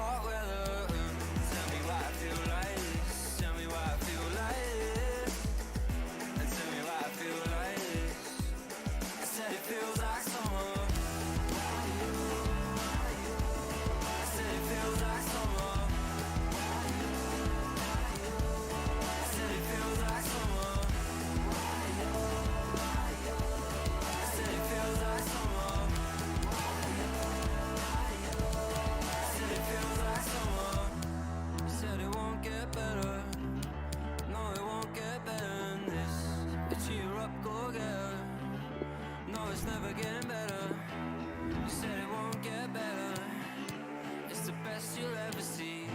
hot weather. Tell me why I feel like this. Tell me why I feel like this. And tell me why I feel like this. I said it feels like summer. I said it feels like summer. I said it feels like summer. I said it feels like summer. I said it feels like summer. You said it won't get better. No, it won't get better than this. But cheer up, go get her. No, it's never getting better. You said it won't get better. It's the best you'll ever see.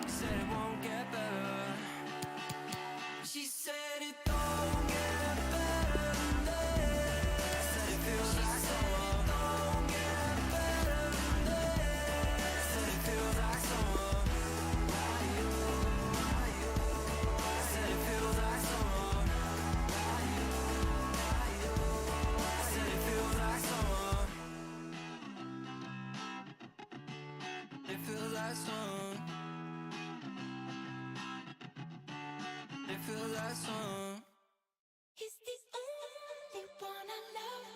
You said it won't get better. She said it don't get better than this. I said it feels like summer. Don't get better than this. I said it feels like summer. I said it feels like summer. I said it feels like summer. It feels like summer. It feels like summer. He's the only one I love.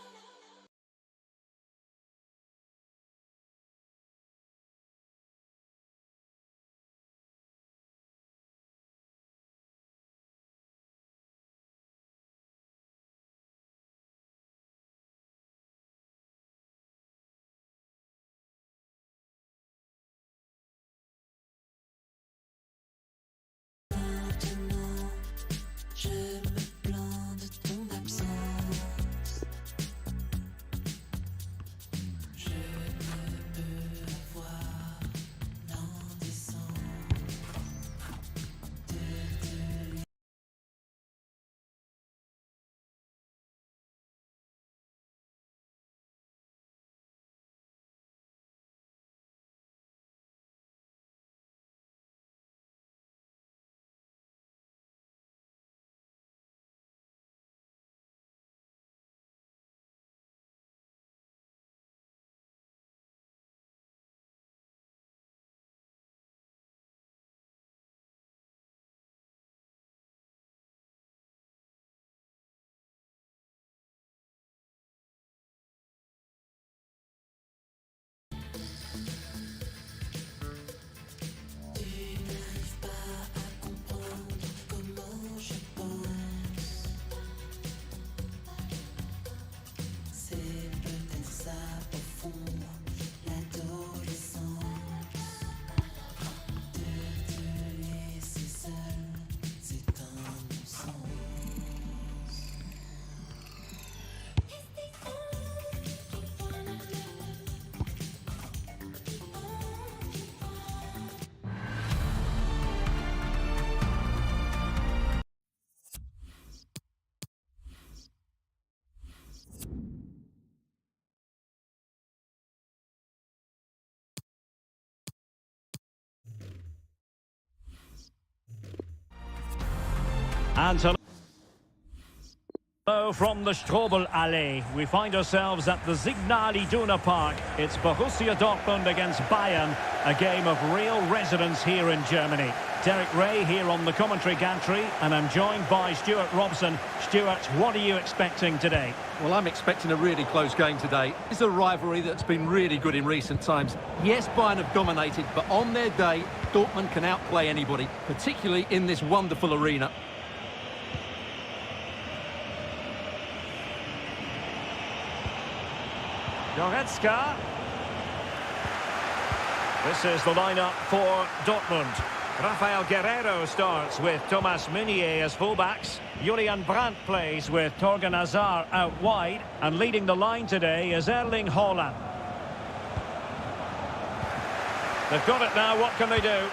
Maintenant, je me plains de ton absence. Je ne peux avoir l'indécence de te Tu n'arrives pas à comprendre comment je pense. C'est peut-être ça au fond, l'adolescence. De te laisser seul, c'est un non-sens. He's the only one I love. The only one. And hello from the Strobel Allee. We find ourselves at the Signal Iduna Park. It's Borussia Dortmund against Bayern, a game of real resonance here in Germany. Derek Ray here on the commentary gantry, and I'm joined by Stuart Robson. Stuart, what are you expecting today? Well, I'm expecting a really close game today. It's a rivalry that's been really good in recent times. Yes, Bayern have dominated, but on their day, Dortmund can outplay anybody, particularly in this wonderful arena. Goretzka. This is the lineup for Dortmund. Rafael Guerreiro starts with Thomas Meunier as fullbacks. Julian Brandt plays with Torgan Hazard out wide. And leading the line today is Erling Haaland. They've got it now, what can they do?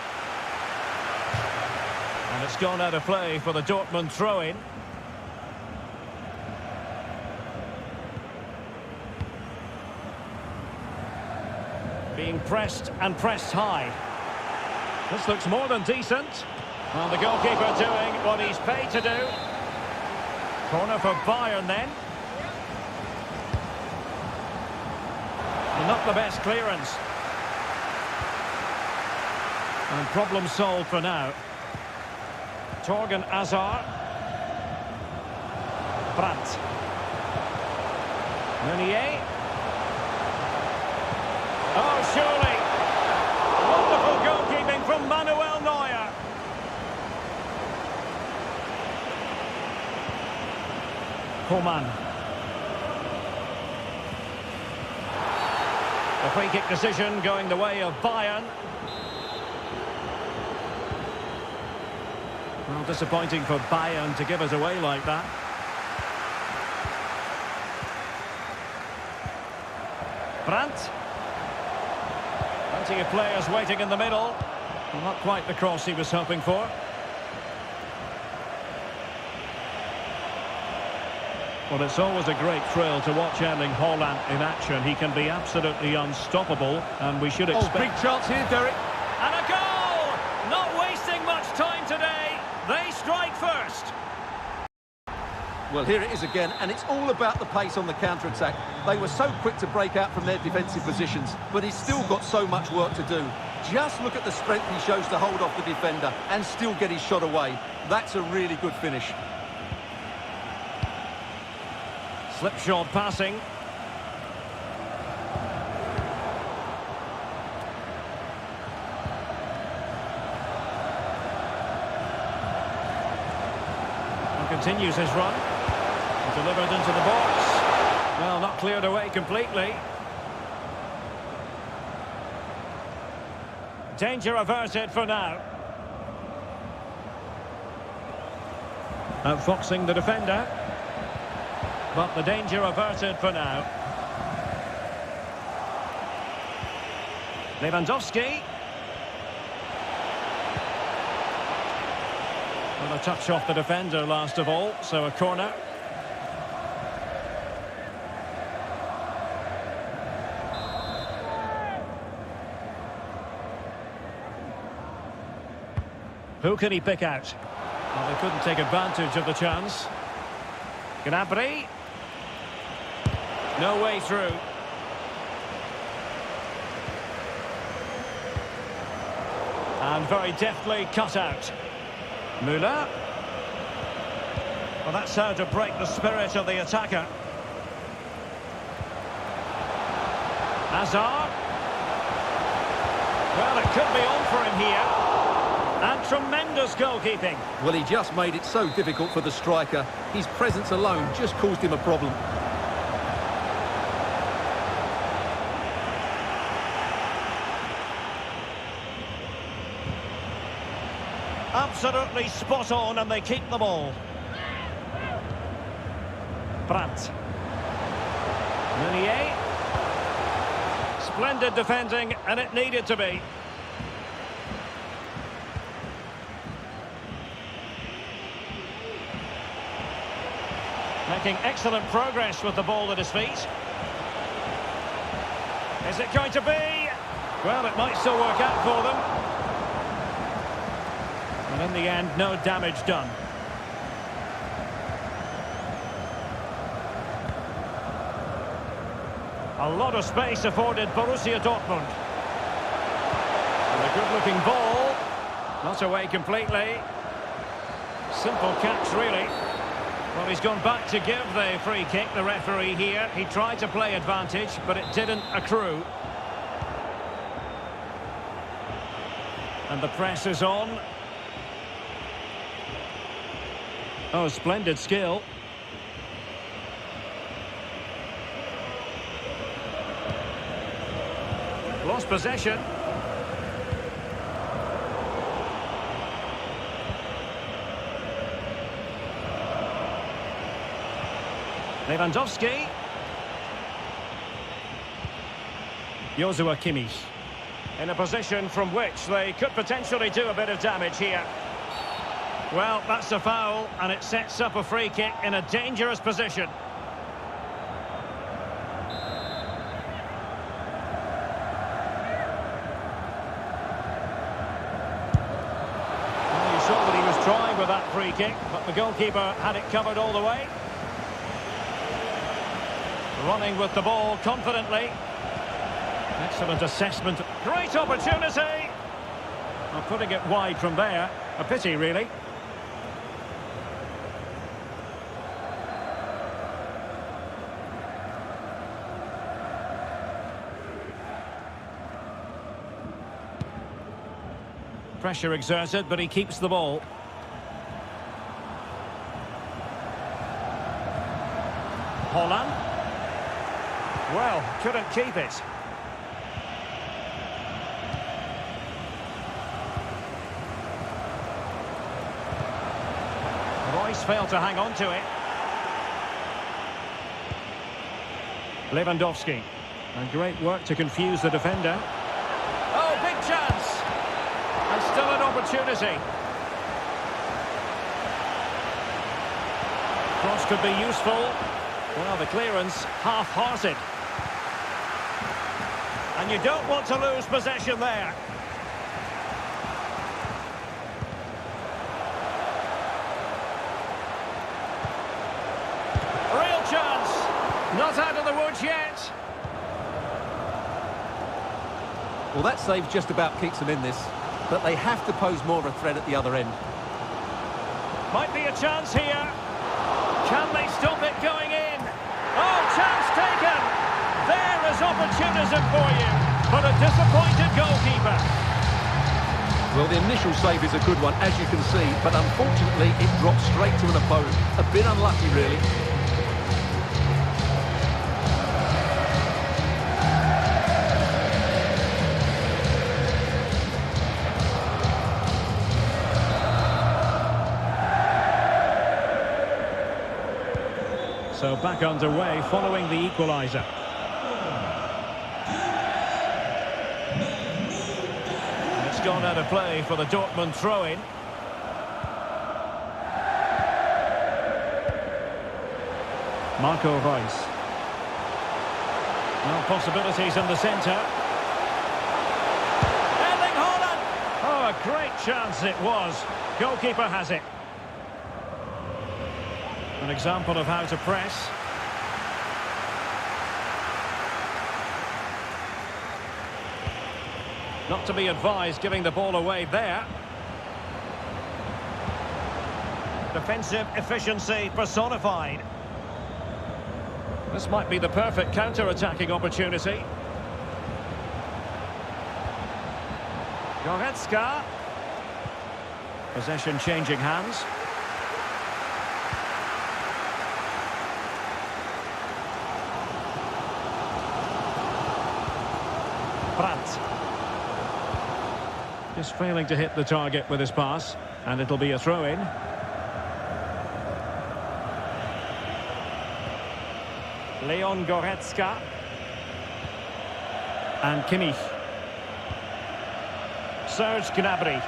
And it's gone out of play for the Dortmund throw-in. Being pressed and pressed high. This looks more than decent. And the goalkeeper doing what he's paid to do. Corner for Bayern then. Not the best clearance. And problem solved for now. Torgan Hazard. Brandt. Meunier. Oh, surely. Wonderful goalkeeping from Manuel Neuer. Coman. The free kick decision going the way of Bayern. Well, disappointing for Bayern to give us away like that. Brandt. Plenty of players waiting in the middle. Well, not quite the cross he was hoping for. Well, it's always a great thrill to watch Erling Haaland in action. He can be absolutely unstoppable, and we should expect... Oh, big chance here, Derek. And a goal! Not wasting much time today. They strike first. Well, here it is again, and it's all about the pace on the counter-attack. They were so quick to break out from their defensive positions, but he's still got so much work to do. Just look at the strength he shows to hold off the defender and still get his shot away. That's a really good finish. Slipshod passing. And continues his run. Delivered into the box. Well, not cleared away completely. Danger averted for now. Outfoxing the defender. But the danger averted for now. Lewandowski. Well, a touch off the defender last of all, so a corner. Who can he pick out? Well, they couldn't take advantage of the chance. Gnabry. No way through. And very deftly cut out. Müller. Well, that's how to break the spirit of the attacker. Hazard. Well, it could be on for him here. And tremendous goalkeeping. Well, he just made it so difficult for the striker. His presence alone just caused him a problem. Absolutely spot on, and they keep the ball. Brandt. Meunier. Splendid defending, and it needed to be. Making excellent progress with the ball at his feet. Is it going to be? Well, it might still work out for them. And in the end, no damage done. A lot of space afforded Borussia Dortmund. And a good-looking ball. Not away completely. Simple catch, really. Well, he's gone back to give the free kick, the referee here. He tried to play advantage, but it didn't accrue. And the press is on. Oh, splendid skill. Lost possession. Lewandowski. Joshua Kimmich. In a position from which they could potentially do a bit of damage here. Well, that's a foul, and it sets up a free kick in a dangerous position. Well, you saw that he was trying with that free kick, but the goalkeeper had it covered all the way. Running with the ball confidently. Excellent assessment. Great opportunity. Well, putting it wide from there. A pity, really. Pressure exerted, but he keeps the ball. Holland. Well, couldn't keep it. Royce failed to hang on to it. Lewandowski. And great work to confuse the defender. Oh, big chance! And still an opportunity. Cross could be useful. Well, the clearance half-hearted. And you don't want to lose possession there. Real chance. Not out of the woods yet. Well, that save just about keeps them in this, but they have to pose more of a threat at the other end. Might be a chance here. Can they stop it going in? Oh, chance taken! There is opportunism for you, but a disappointed goalkeeper. Well, the initial save is a good one, as you can see, but unfortunately it dropped straight to an opponent. A bit unlucky, really. So back underway following the equaliser. And it's gone out of play for the Dortmund throw-in. Marco Reus. No possibilities in the centre. Erling Haaland! Oh, a great chance it was. Goalkeeper has it. An example of how to press. Not to be advised giving the ball away there. Defensive efficiency personified. This might be the perfect counter-attacking opportunity. Goretzka. Possession changing hands. Just failing to hit the target with his pass, and it'll be a throw-in. Leon Goretzka. And Kimmich. Serge Gnabry.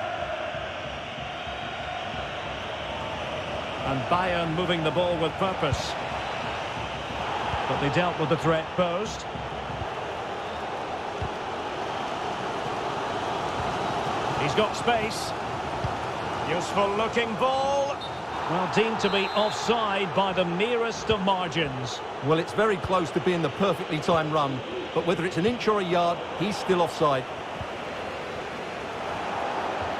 And Bayern moving the ball with purpose. But they dealt with the threat posed. He's got space. Useful looking ball. Well, deemed to be offside by the merest of margins. Well, it's very close to being the perfectly timed run, but whether it's an inch or a yard, he's still offside.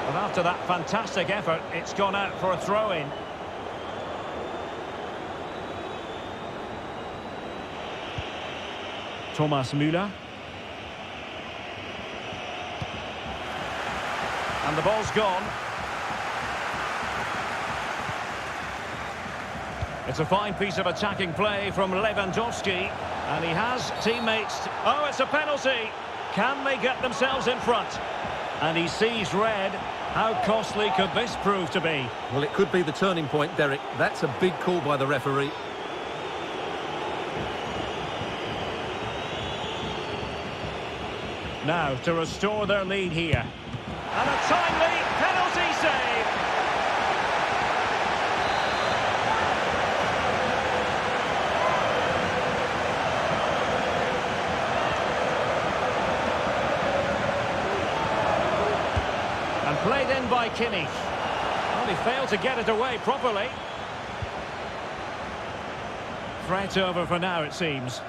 But after that fantastic effort, it's gone out for a throw-in. Thomas Müller. And the ball's gone. It's a fine piece of attacking play from Lewandowski. And he has teammates. Oh, it's a penalty. Can they get themselves in front? And he sees red. How costly could this prove to be? Well, it could be the turning point, Derek. That's a big call by the referee. Now to restore their lead here. And a timely penalty save. And played in by Kimmich. Well, he failed to get it away properly. Threat over for now, it seems.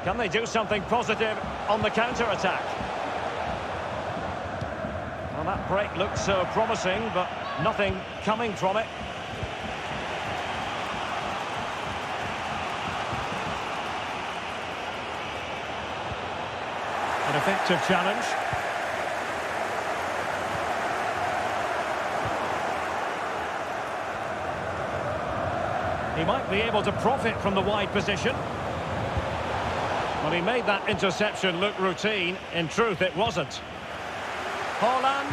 Can they do something positive on the counter-attack? Well, that break looked so promising, but nothing coming from it. An effective challenge. He might be able to profit from the wide position. Well, he made that interception look routine. In truth, it wasn't. Holland.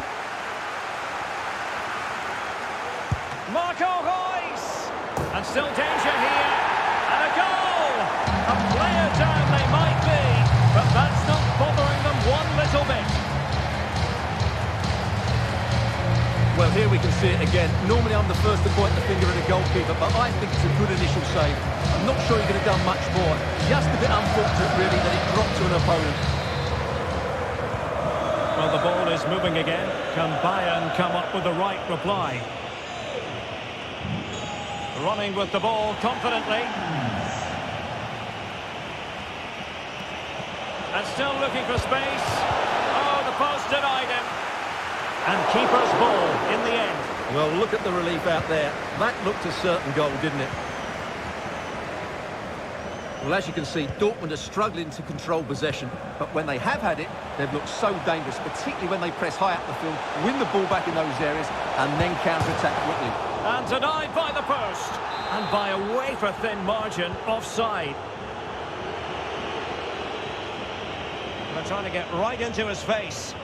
Marco Reus. And still danger here. And a goal! A player down they might be, but that's not bothering them one little bit. Well, here we can see it again. Normally I'm the first to point the finger at a goalkeeper, but I think it's a good initial save. I'm not sure he could have done much more. Just a bit unfortunate, really, that it dropped to an opponent. Well, the ball is moving again. Can Bayern come up with the right reply? Running with the ball confidently. And still looking for space. Oh, the post denied him. And keeper's ball in the end. Well, look at the relief out there. That looked a certain goal, didn't it? Well, as you can see, Dortmund are struggling to control possession, but when they have had it, they've looked so dangerous, particularly when they press high up the field, win the ball back in those areas, and then counter-attack quickly. And denied by the post. And by a wafer-thin margin, offside. They're trying to get right into his face.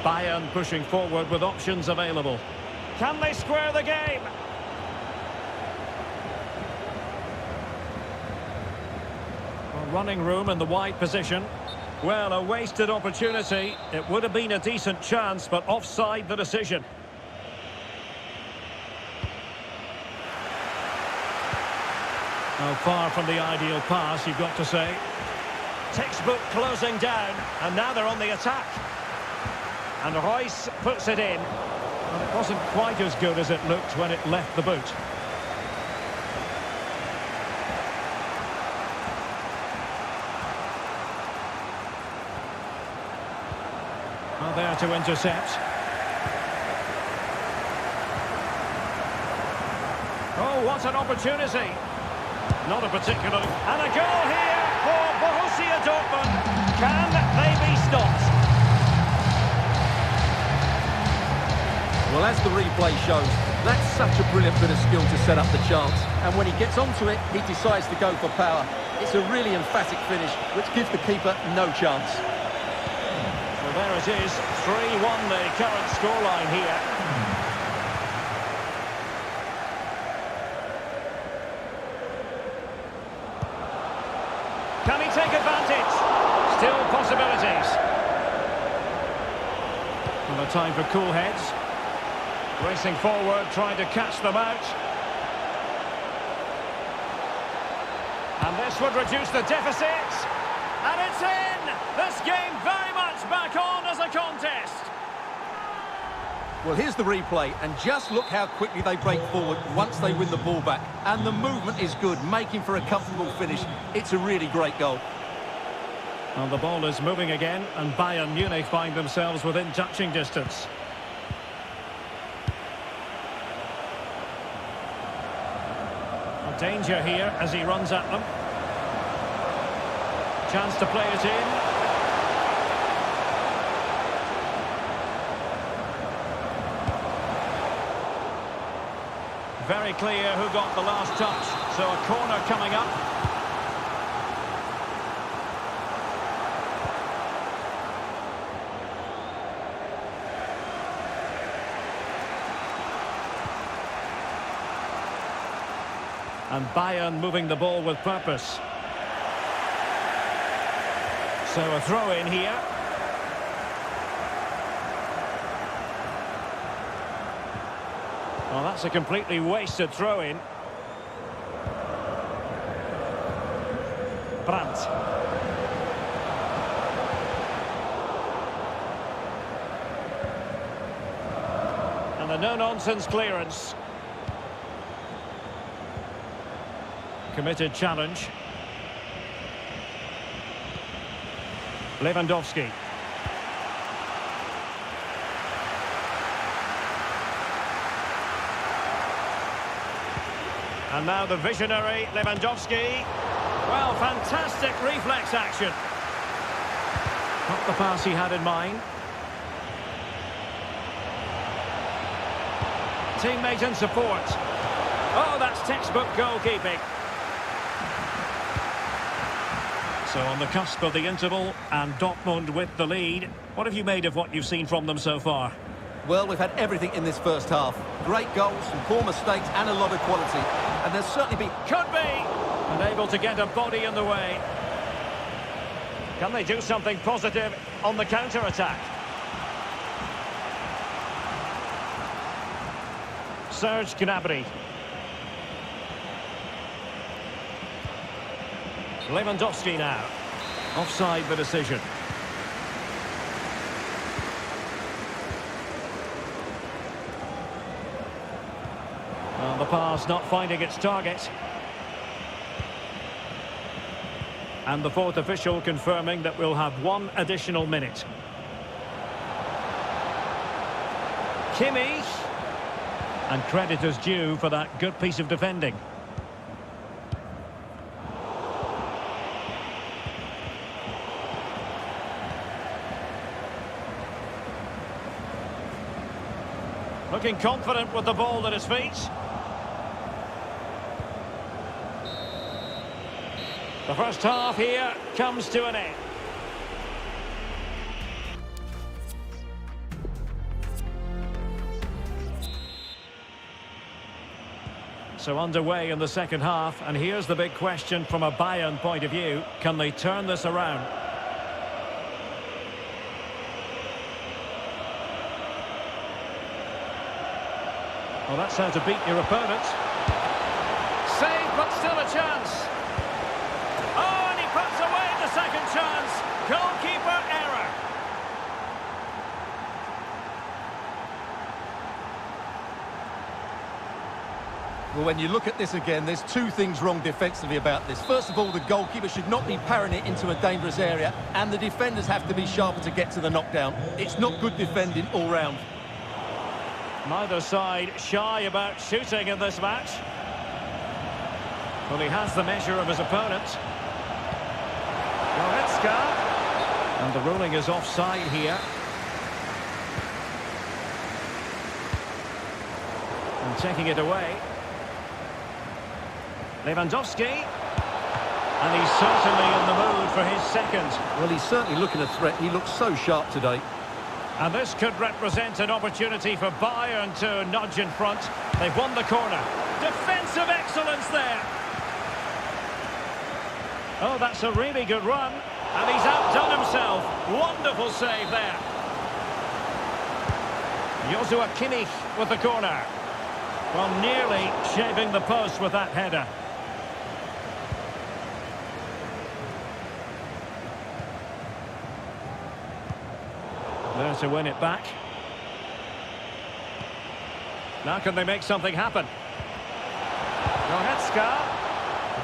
Bayern pushing forward with options available. Can they square the game? Well, running room in the wide position. Well, a wasted opportunity. It would have been a decent chance, but offside the decision. Oh, far from the ideal pass, you've got to say. Textbook closing down, and now they're on the attack. And Reus puts it in. But it wasn't quite as good as it looked when it left the boot. Well, there to intercept. Oh, what an opportunity. Not a particular... And a goal here for Borussia Dortmund. Can they be stopped? Well, as the replay shows, that's such a brilliant bit of skill to set up the chance. And when he gets onto it, he decides to go for power. It's a really emphatic finish, which gives the keeper no chance. So there it is, 3-1 the current scoreline here. Can he take advantage? Still possibilities. And a time for cool heads. Racing forward, trying to catch them out. And this would reduce the deficit. And it's in! This game very much back on as a contest. Well, here's the replay, and just look how quickly they break forward once they win the ball back. And the movement is good, making for a comfortable finish. It's a really great goal. Well, the ball is moving again, and Bayern Munich find themselves within touching distance. Danger here as he runs at them. Chance to play it in. Very clear who got the last touch. So a corner coming up. And Bayern moving the ball with purpose. So a throw in here. Well, that's a completely wasted throw in. Brandt. And a no-nonsense clearance. Committed challenge. Lewandowski. And now the visionary Lewandowski. Well, fantastic reflex action. Not the pass he had in mind. Teammate and support. Oh, that's textbook goalkeeping. So on the cusp of the interval, and Dortmund with the lead. What have you made of what you've seen from them so far? Well, we've had everything in this first half. Great goals, some poor mistakes and a lot of quality. And there's certainly been... Could be! And able to get a body in the way. Can they do something positive on the counter-attack? Serge Gnabry. Lewandowski now. Offside the decision. Well, the pass not finding its target. And the fourth official confirming that we'll have one additional minute. Kimmich. And credit is due for that good piece of defending. Looking confident with the ball at his feet. The first half here comes to an end. So underway in the second half, and here's the big question from a Bayern point of view. Can they turn this around? Well, that's how to beat your opponent. Save, but still a chance. Oh, and he puts away the second chance. Goalkeeper error. Well, when you look at this again, there's two things wrong defensively about this. First of all, the goalkeeper should not be parrying it into a dangerous area, and the defenders have to be sharper to get to the knockdown. It's not good defending all round. Neither side shy about shooting in this match. Well, he has the measure of his opponent. Goretzka. And the ruling is offside here. And taking it away. Lewandowski. And he's certainly in the mood for his second. Well, he's certainly looking a threat. He looks so sharp today. And this could represent an opportunity for Bayern to nudge in front. They've won the corner. Defensive excellence there. Oh, that's a really good run. And he's outdone himself. Wonderful save there. Joshua Kimmich with the corner. Well, nearly shaving the post with that header. There to win it back. Now can they make something happen? Goretzka.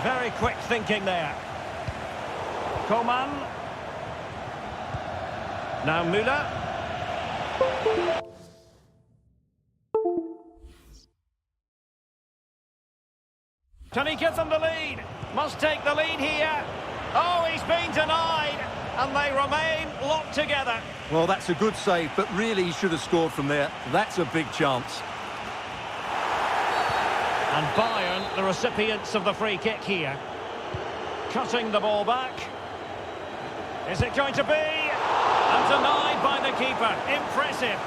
Very quick thinking there. Coman. Now Müller. Can he give them the lead? Must take the lead here. Oh, he's been denied. And they remain locked together. Well, that's a good save, but really he should have scored from there. That's a big chance. And Bayern, the recipients of the free kick here. Cutting the ball back. Is it going to be? And denied by the keeper. Impressive.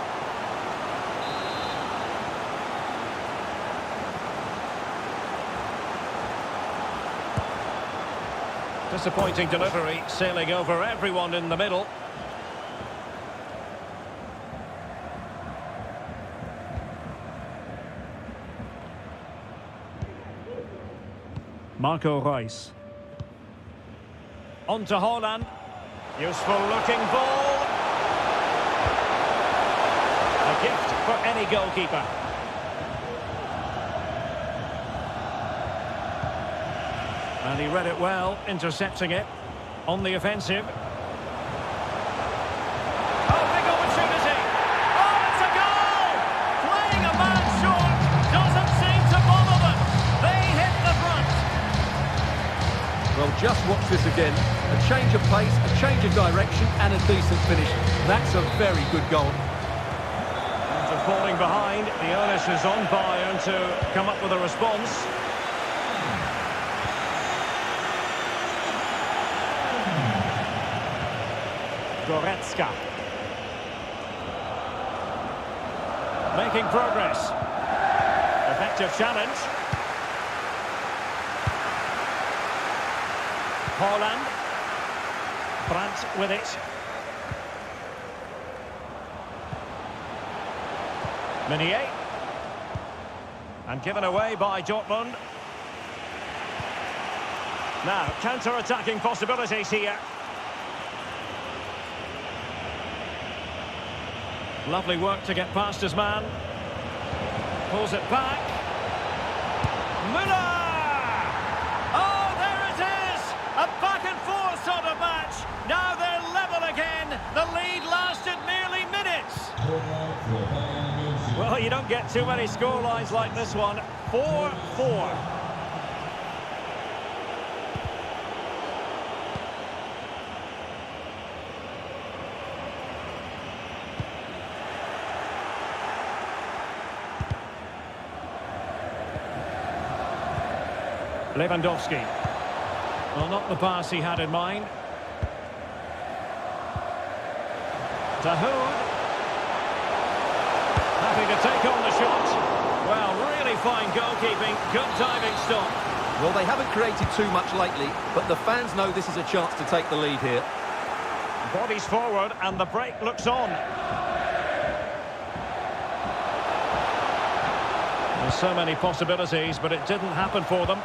Disappointing delivery, sailing over everyone in the middle. Marco Reus. On to Haaland. Useful looking ball. A gift for any goalkeeper. And he read it well, intercepting it on the offensive. Well, just watch this again. A change of pace, a change of direction, and a decent finish. That's a very good goal. After falling behind, the onus is on Bayern to come up with a response. Goretzka. Making progress. Effective challenge. Holland. Brandt with it. Meunier. And given away by Dortmund. Now, counter-attacking possibilities here. Lovely work to get past his man. Pulls it back. Müller! Oh, there it is! A back-and-forth sort of match. Now they're level again. The lead lasted merely minutes. Well, you don't get too many scorelines like this one. 4-4. Lewandowski. Well, not the pass he had in mind. Dahoud. Happy to take on the shot. Well, really fine goalkeeping. Good diving stop. Well, they haven't created too much lately, but the fans know this is a chance to take the lead here. Bodies forward and the break looks on. There's so many possibilities, but it didn't happen for them.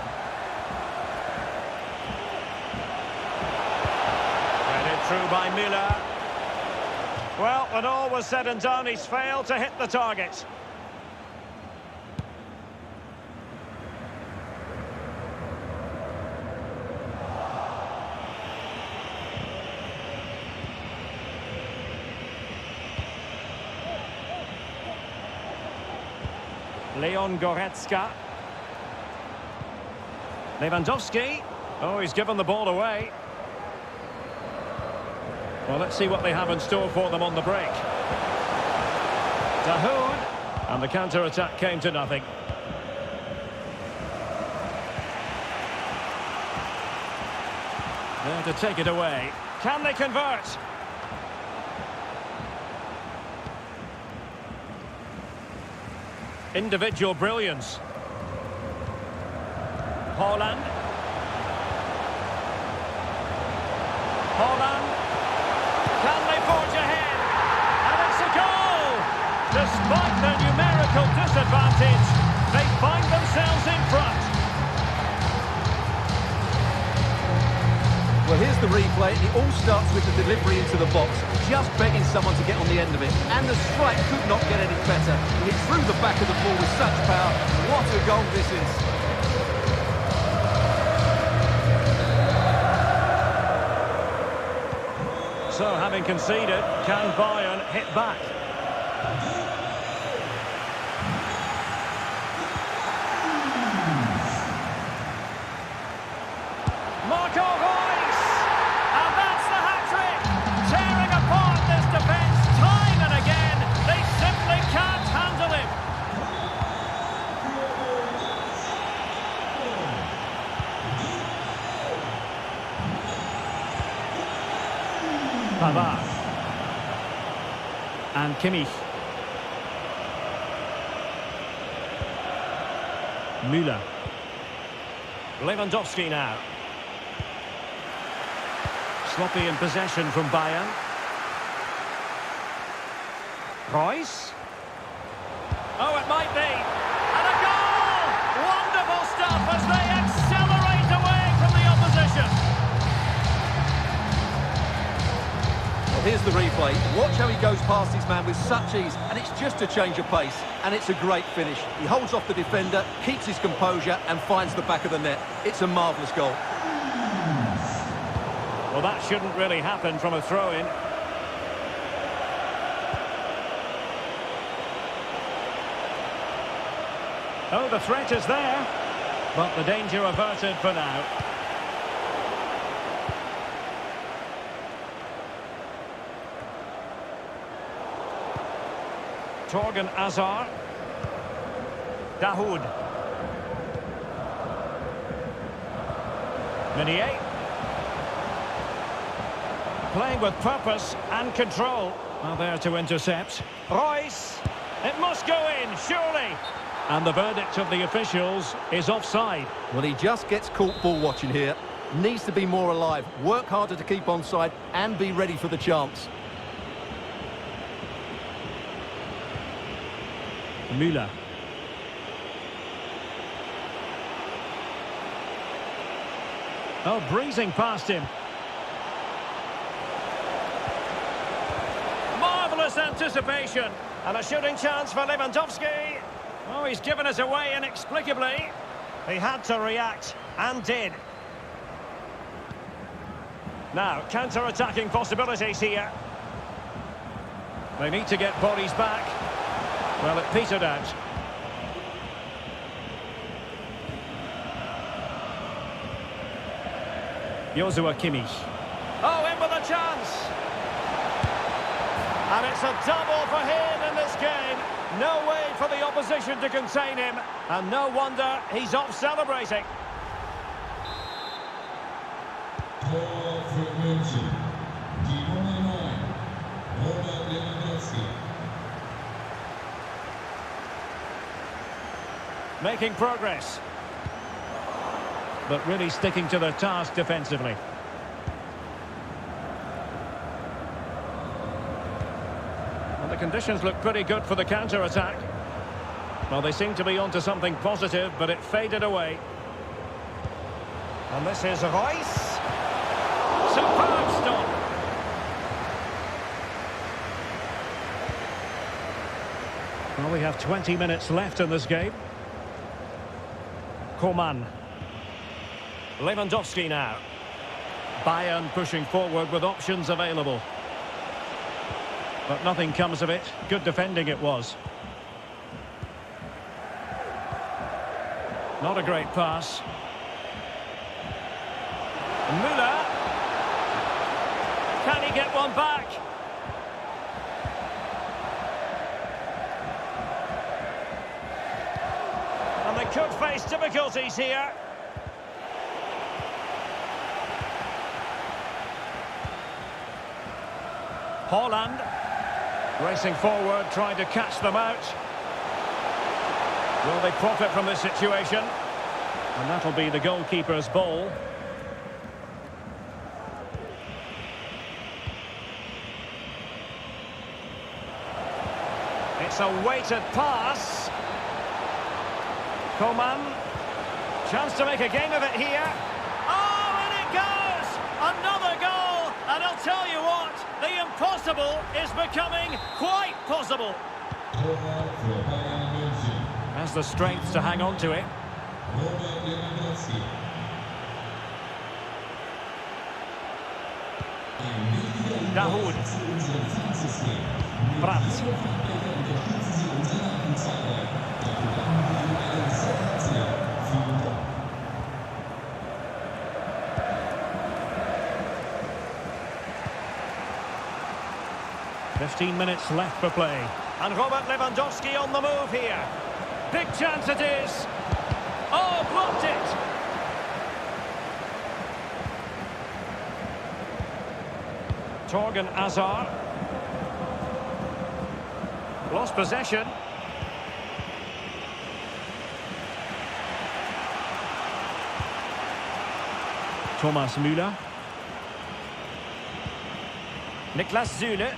Through by Müller. Well, when all was said and done, he's failed to hit the target. Leon Goretzka. Lewandowski. Oh, he's given the ball away. Well, let's see what they have in store for them on the break. Dahoud. And the counter-attack came to nothing. There to take it away. Can they convert? Individual brilliance. Holland. Holland. Can they forge ahead? And it's a goal! Despite their numerical disadvantage, they find themselves in front. Well, here's the replay. It all starts with the delivery into the box, just begging someone to get on the end of it. And the strike could not get any better. He hit through the back of the ball with such power. What a goal this is. So, having conceded, can Bayern hit back? Marco Reus! And that's the hat-trick! Tearing apart this defence time and again. They simply can't handle him. Pavard. And Kimmich. Müller. Lewandowski now. Sloppy in possession from Bayern. Reus. Oh, it might be. And a goal! Wonderful stuff as they accelerate away from the opposition. Well, here's the replay. Watch how he goes past his man with such ease, and it's just a change of pace, and it's a great finish. He holds off the defender, keeps his composure, and finds the back of the net. It's a marvellous goal. Well, that shouldn't really happen from a throw-in. Oh, the threat is there, but the danger averted for now. Torgan Hazard. Dahoud. Meunier. Playing with purpose and control. Well, there to intercept. Royce. It must go in, surely. And the verdict of the officials is offside. Well, he just gets caught ball watching here. Needs to be more alive, work harder to keep onside and be ready for the chance. Müller. Oh, breezing past him. Marvellous anticipation. And a shooting chance for Lewandowski. Oh, he's given us away inexplicably. He had to react, and did. Now, counter-attacking possibilities here. They need to get bodies back. Well, it petered out. Joshua Kimmich. Oh, in with a chance! And it's a double for him in this game. No way for the opposition to contain him. And no wonder he's off celebrating. Tor für München. Die Nummer 9, Robert Lewandowski. Making progress. But really sticking to their task defensively. And the conditions look pretty good for the counter-attack. Well, they seem to be onto something positive, but it faded away. And this is Royce. Superb stop. Well, we have 20 minutes left in this game. Coman. Lewandowski now. Bayern pushing forward with options available. But nothing comes of it. Good defending it was. Not a great pass. Müller. Can he get one back? And they could face difficulties here. Haaland. Racing forward, trying to catch them out. Will they profit from this situation? And that'll be the goalkeeper's ball. It's a weighted pass. Coman. Chance to make a game of it here. Oh, and it goes! Another goal! And I'll tell you what, the impossible is becoming quite possible. Torwart für Bayern München. Has the strength to hang on to it. Robert Lewandowski. Dahoud. Brandt. "15 minutes left for play. And Robert Lewandowski on the move here. Big chance it is. Oh, blocked it. Torgan Hazard. Lost possession. Thomas Müller. Niklas Süle.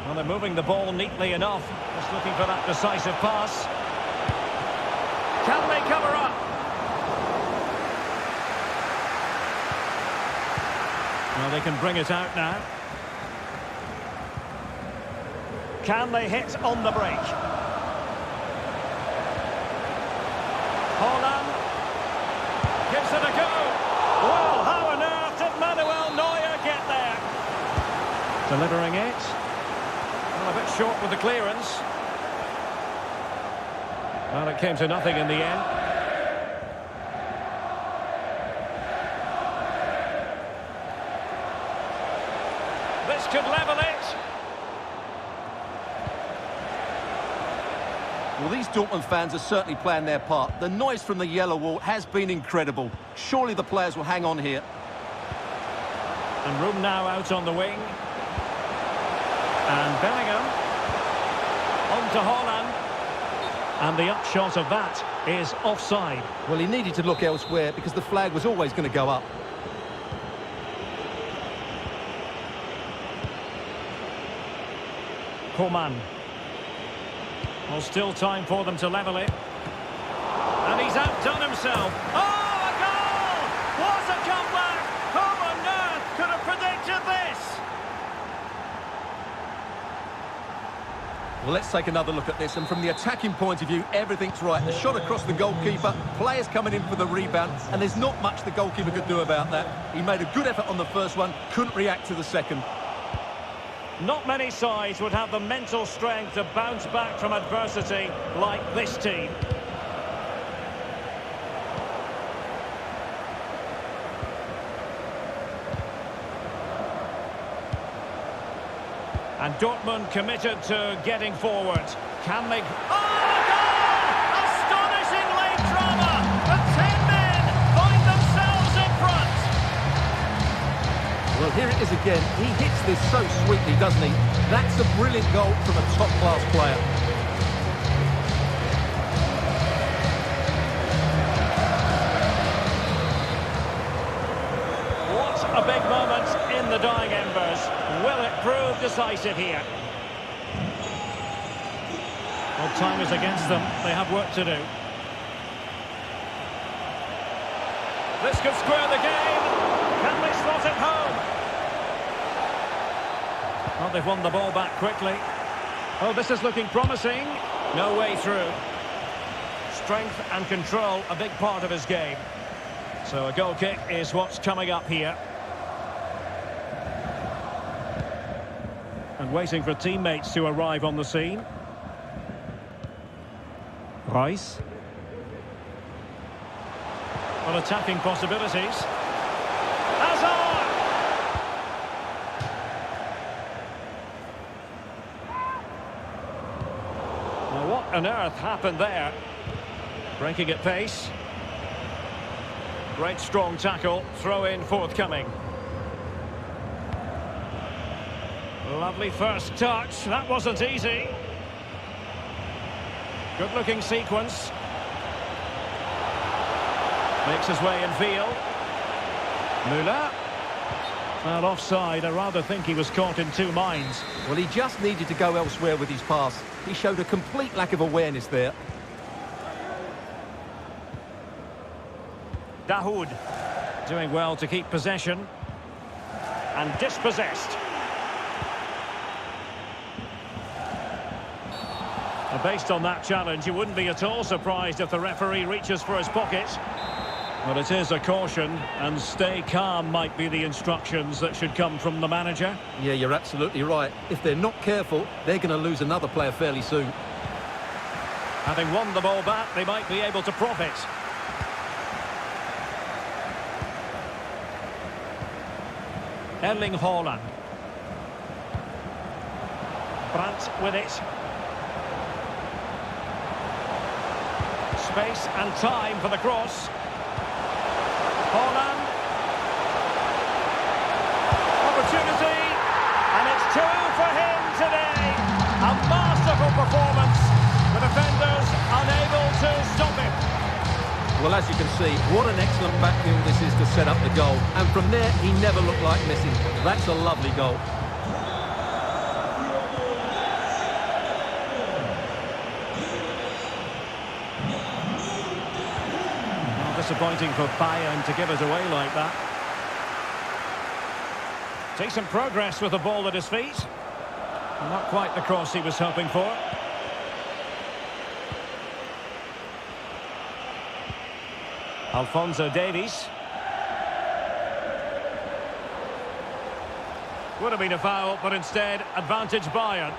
Well, they're moving the ball neatly enough. Just looking for that decisive pass. Can they cover up? Well, they can bring it out now. Can they hit on the break? Haaland gives it a go. Well, how on earth did Manuel Neuer get there? Delivering it. Well, a bit short with the clearance. Well, it came to nothing in the end. This could level it. Well, these Dortmund fans are certainly playing their part. The noise from the yellow wall has been incredible. Surely the players will hang on here. And room now out on the wing. And Bellingham. On to Haaland. And the upshot of that is offside. Well, he needed to look elsewhere because the flag was always going to go up. Coman. Well, still time for them to level it. And he's outdone himself. Oh, a goal! What a comeback! Who on earth could have predicted this? Well, let's take another look at this. And from the attacking point of view, everything's right. The shot across the goalkeeper, players coming in for the rebound, and there's not much the goalkeeper could do about that. He made a good effort on the first one, couldn't react to the second. Not many sides would have the mental strength to bounce back from adversity like this team. And Dortmund committed to getting forward. Can they... Oh, a goal! Astonishing late drama! And 10 men find themselves in front! Well, here it is again. He hits this so sweetly, doesn't he? That's a brilliant goal from a top-class player. What a big moment in the dying embers. Will it prove decisive here? Well, time is against them. They have work to do. This could square the game. Can they slot it home? Well, they've won the ball back quickly. Oh, this is looking promising. No way through. Strength and control, a big part of his game. So a goal kick is what's coming up here. And waiting for teammates to arrive on the scene. Rice. Well, attacking possibilities. Hazard! Well, what on earth happened there? Breaking at pace. Great strong tackle, throw in forthcoming. Lovely first touch, that wasn't easy. Good looking sequence. Makes his way in field. Müller. Well, offside, I rather think he was caught in two minds. Well, he just needed to go elsewhere with his pass. He showed a complete lack of awareness there. Dahoud doing well to keep possession and dispossessed. Based on that challenge, you wouldn't be at all surprised if the referee reaches for his pocket. But it is a caution, and stay calm might be the instructions that should come from the manager. Yeah, you're absolutely right. If they're not careful, they're going to lose another player fairly soon. Having won the ball back, they might be able to profit. Erling Haaland. Brandt with it. Space and time for the cross. Haaland. Opportunity. And it's two for him today. A masterful performance. The defenders unable to stop him. Well, as you can see, what an excellent backfield this is to set up the goal. And from there, he never looked like missing. That's a lovely goal. Disappointing for Bayern to give it away like that. Decent progress with the ball at his feet. Not quite the cross he was hoping for. Alphonso Davies. Would have been a foul, but instead, advantage Bayern.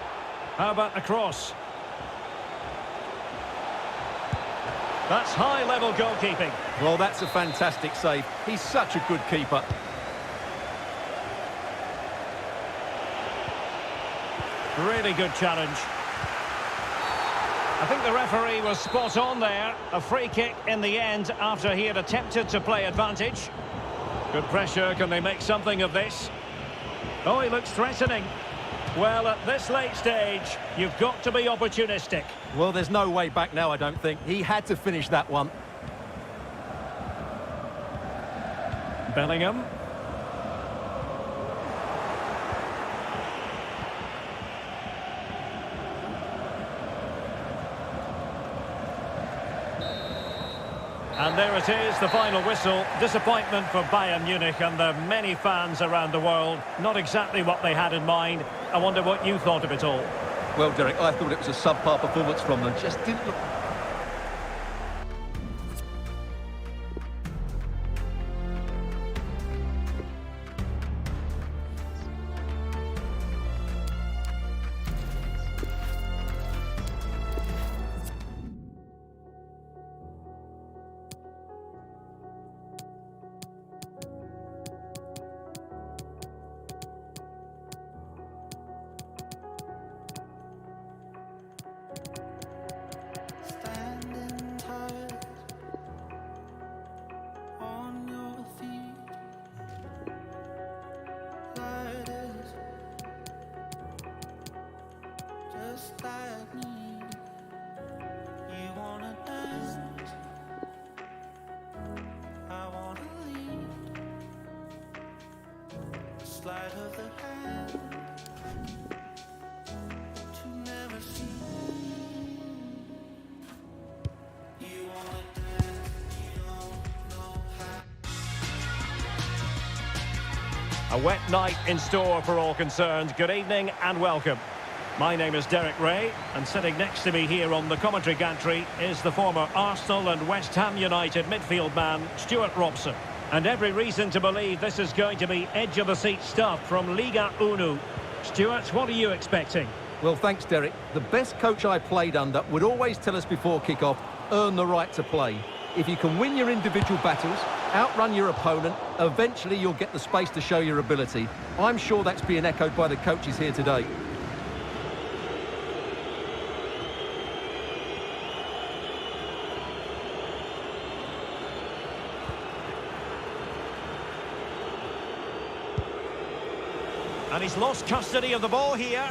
How about the cross? That's high-level goalkeeping. Well, that's a fantastic save. He's such a good keeper. Really good challenge. I think the referee was spot on there. A free kick in the end after he had attempted to play advantage. Good pressure. Can they make something of this? Oh, he looks threatening. Well, at this late stage, you've got to be opportunistic. Well, there's no way back now, I don't think. He had to finish that one. Bellingham. And there it is, the final whistle. Disappointment for Bayern Munich and the many fans around the world. Not exactly what they had in mind. I wonder what you thought of it all. Well, Derek, I thought it was a subpar performance from them. Just didn't look... Standing tight on your feet, light is just like me. You wanna dance, I wanna lead. Sleight of the hand to never see. A wet night in store for all concerned. Good evening and welcome. My name is Derek Ray, and sitting next to me here on the commentary gantry is the former Arsenal and West Ham United midfield man, Stuart Robson. And every reason to believe this is going to be edge-of-the-seat stuff from Liga Uno. Stuart, what are you expecting? Well, thanks, Derek. The best coach I played under would always tell us before kick-off, earn the right to play. If you can win your individual battles, outrun your opponent, eventually you'll get the space to show your ability. I'm sure that's being echoed by the coaches here today. And he's lost custody of the ball here.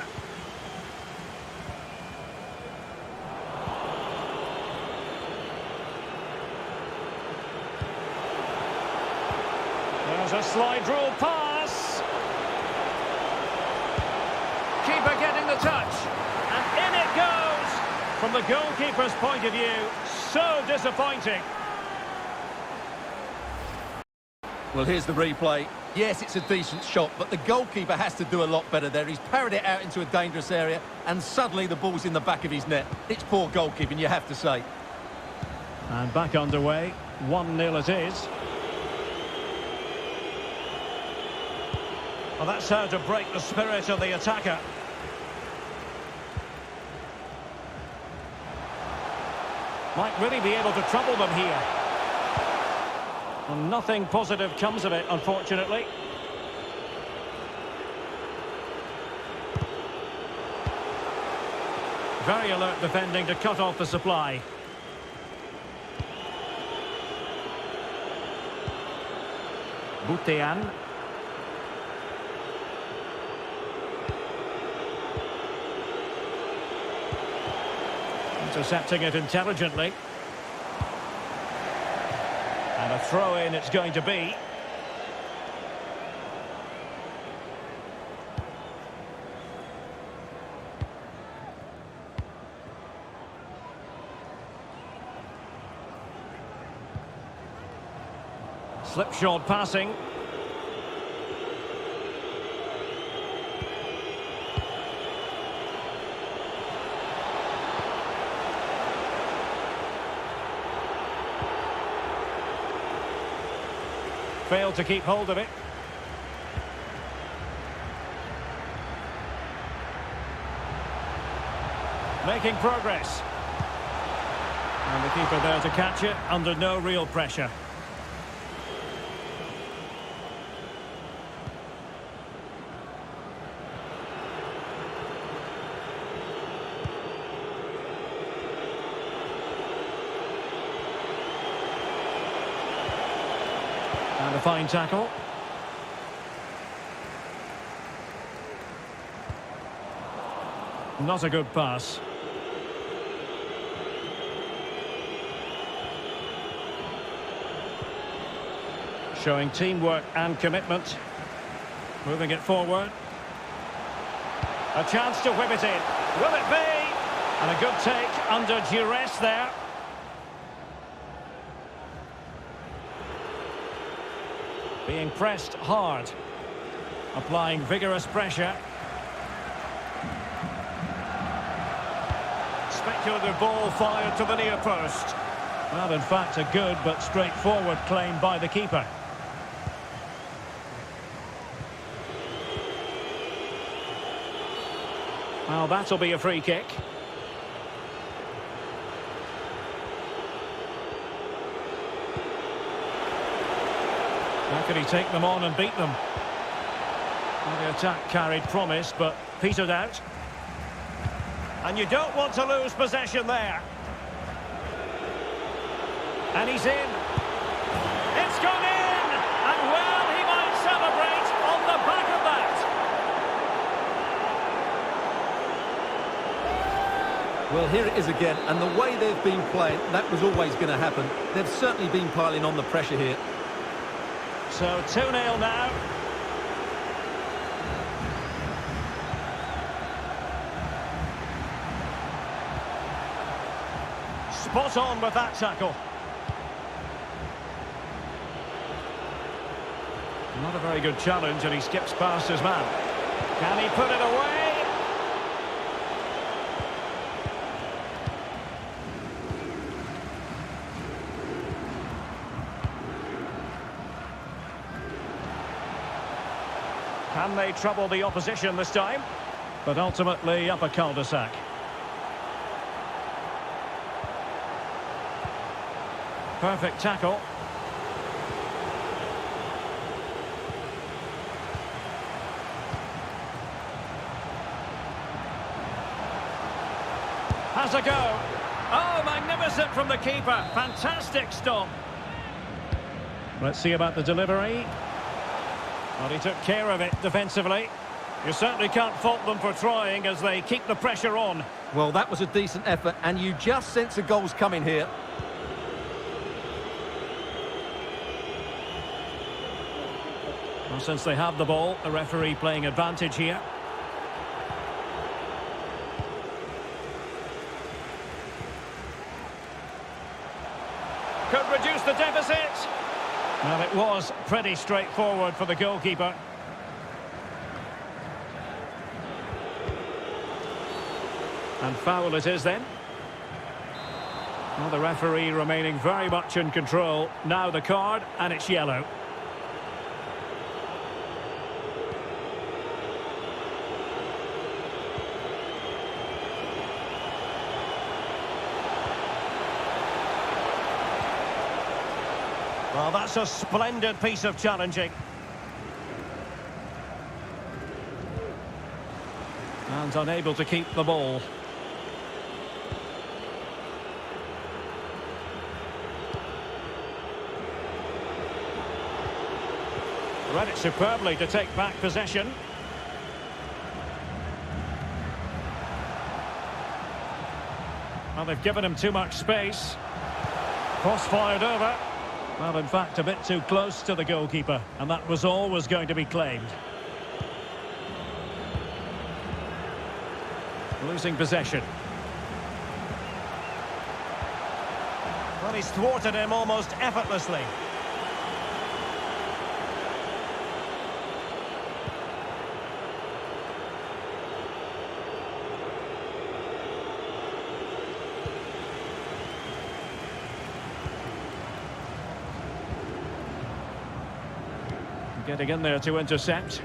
There's a slide rule pass. Keeper getting the touch. And in it goes. From the goalkeeper's point of view, so disappointing. Well, here's the replay. Yes, it's a decent shot, but the goalkeeper has to do a lot better there. He's parried it out into a dangerous area, and suddenly the ball's in the back of his net. It's poor goalkeeping, you have to say. And back underway. 1-0 it is. Well, that's how to break the spirit of the attacker. Might really be able to trouble them here. And nothing positive comes of it, unfortunately. Very alert defending to cut off the supply. Boutian. Intercepting it intelligently. And a throw-in it's going to be. Slipshod passing. Failed to keep hold of it. Making progress. And the keeper there to catch it under no real pressure. line tackle. Not a good pass. Showing teamwork and commitment. Moving it forward. A chance to whip it in. Will it be? And a good take under duress there. Being pressed hard. Applying vigorous pressure. Speculative ball fired to the near post. Well, in fact, a good but straightforward claim by the keeper. Well, that'll be a free kick. How can he take them on and beat them? Well, the attack carried promise, but petered out. And you don't want to lose possession there. And he's in. It's gone in! And well, he might celebrate on the back of that. Well, here it is again, and the way they've been playing, that was always going to happen. They've certainly been piling on the pressure here. So 2-0 now. Spot on with that tackle. Not a very good challenge, and he skips past his man. Can he put it away? Can they trouble the opposition this time? But ultimately up a cul-de-sac. Perfect tackle. Has a go. Oh, magnificent from the keeper. Fantastic stop. Let's see about the delivery. Well, he took care of it defensively. You certainly can't fault them for trying as they keep the pressure on. Well, that was a decent effort, and you just sense the goal's coming here. Well, since they have the ball, the referee playing advantage here. Could reduce the deficit. Well, it was pretty straightforward for the goalkeeper. And foul it is then. Well, the referee remaining very much in control. Now the card, and it's yellow. Well, that's a splendid piece of challenging. And unable to keep the ball. Read it superbly to take back possession. Well, they've given him too much space. Cross fired over. Well, in fact, a bit too close to the goalkeeper, and that was always going to be claimed. Losing possession. Well, he's thwarted him almost effortlessly. Getting in there to intercept.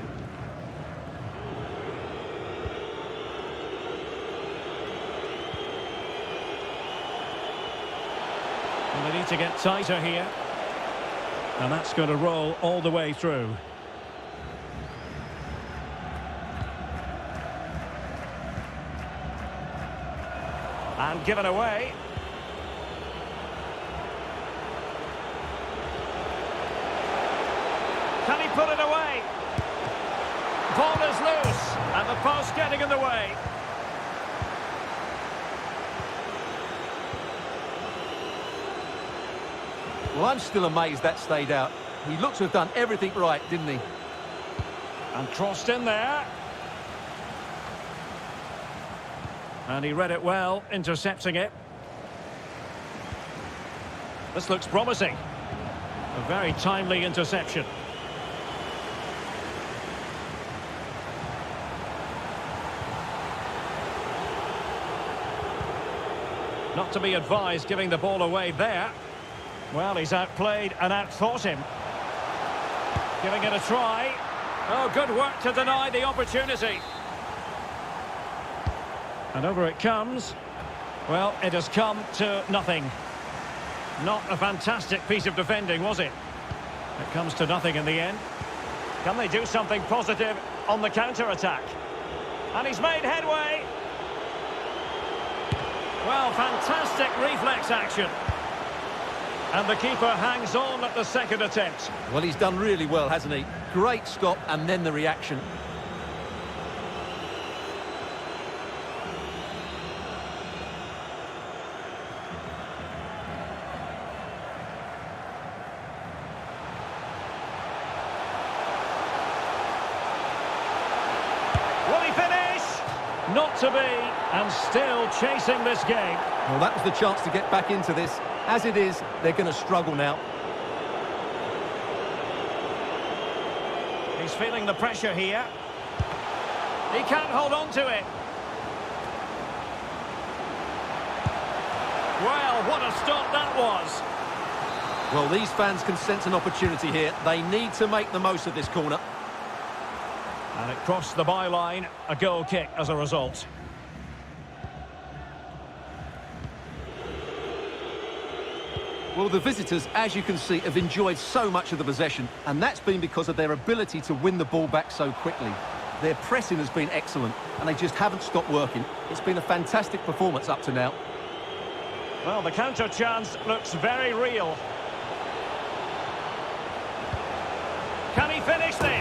And they need to get tighter here. And that's going to roll all the way through. And given away. Can he put it away? Ball is loose, and the post getting in the way. Well, I'm still amazed that stayed out. He looks to have done everything right, didn't he? And crossed in there. And he read it well, intercepting it. This looks promising. A very timely interception. Not to be advised giving the ball away there. Well, he's outplayed and outthought him. Giving it a try. Oh, good work to deny the opportunity. And over it comes. Well, it has come to nothing. Not a fantastic piece of defending, was it? It comes to nothing in the end. Can they do something positive on the counter-attack? And he's made headway. Well, fantastic reflex action. And the keeper hangs on at the second attempt. Well, he's done really well, hasn't he? Great stop and then the reaction. Will he finish? Not to be, and still chasing this game. Well, that was the chance to get back into this. As it is, they're going to struggle now. He's feeling the pressure here. He can't hold on to it. Well, what a stop that was. Well, these fans can sense an opportunity here. They need to make the most of this corner. And it crossed the byline, a goal kick as a result. Well, the visitors, as you can see, have enjoyed so much of the possession, and that's been because of their ability to win the ball back so quickly. Their pressing has been excellent, and they just haven't stopped working. It's been a fantastic performance up to now. Well, the counter chance looks very real. Can he finish this?